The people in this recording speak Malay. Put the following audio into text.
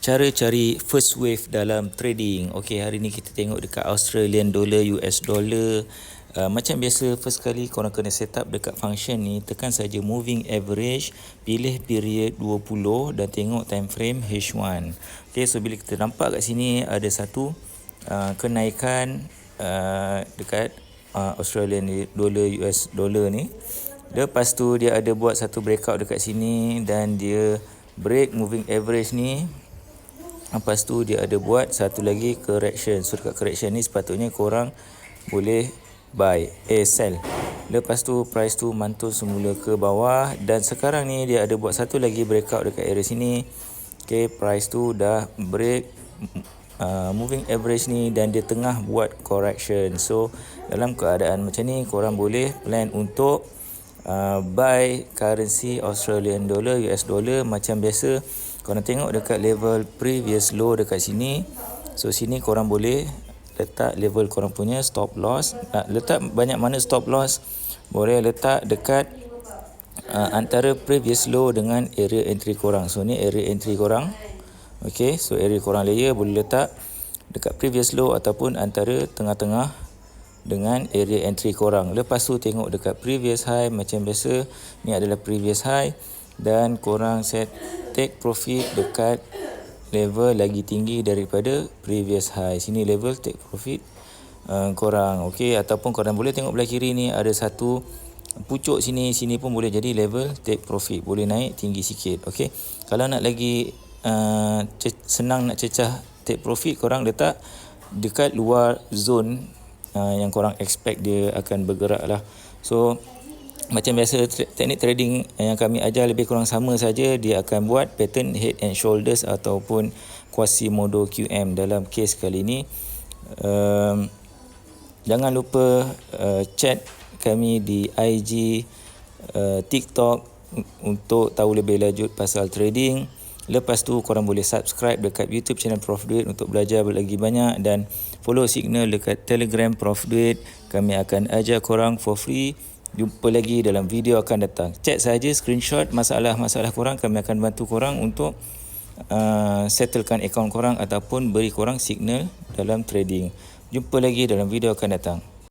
Cara cari first wave dalam trading. Okey, hari ni kita tengok dekat Australian dollar, US dollar. Macam biasa, first kali korang kena set up dekat function ni, tekan saja moving average, pilih period 20 dan tengok time frame H1. Okey, so bila kita nampak kat sini ada satu kenaikan dekat Australian dollar, US dollar ni. Lepas tu dia ada buat satu breakout dekat sini dan dia break moving average ni. Lepas tu dia ada buat satu lagi correction. So dekat correction ni sepatutnya korang boleh sell. Lepas tu price tu mantul semula ke bawah dan sekarang ni dia ada buat satu lagi breakout dekat area sini. Okay, price tu dah break moving average ni dan dia tengah buat correction. So dalam keadaan macam ni korang boleh plan untuk buy currency Australian dollar, US dollar. Macam biasa korang tengok dekat level previous low dekat sini. So sini korang boleh letak level korang punya stop loss. Letak banyak mana stop loss boleh letak dekat antara previous low dengan area entry korang. So ni area entry korang. Okay, so area korang layer boleh letak dekat previous low ataupun antara tengah-tengah dengan area entry korang. Lepas tu tengok dekat previous high. Macam biasa ni adalah previous high dan korang set take profit dekat level lagi tinggi daripada previous high. Sini level take profit korang. Okey, ataupun korang boleh tengok belah kiri ni ada satu pucuk sini pun boleh jadi level take profit, boleh naik tinggi sikit. Okey, kalau nak lagi senang nak cecah take profit, korang letak dekat luar zone yang korang expect dia akan bergerak lah. So macam biasa teknik trading yang kami ajar lebih kurang sama saja. Dia akan buat pattern head and shoulders ataupun Quasimodo QM. Dalam case kali ni jangan lupa chat kami di IG, TikTok untuk tahu lebih lanjut pasal trading. Lepas tu korang boleh subscribe dekat YouTube channel Prof Duit untuk belajar lagi banyak dan follow signal dekat Telegram Prof Duit. Kami akan ajar korang for free. Jumpa lagi dalam video akan datang. Chat saja screenshot masalah-masalah korang. Kami akan bantu korang untuk settlekan akaun korang ataupun beri korang signal dalam trading. Jumpa lagi dalam video akan datang.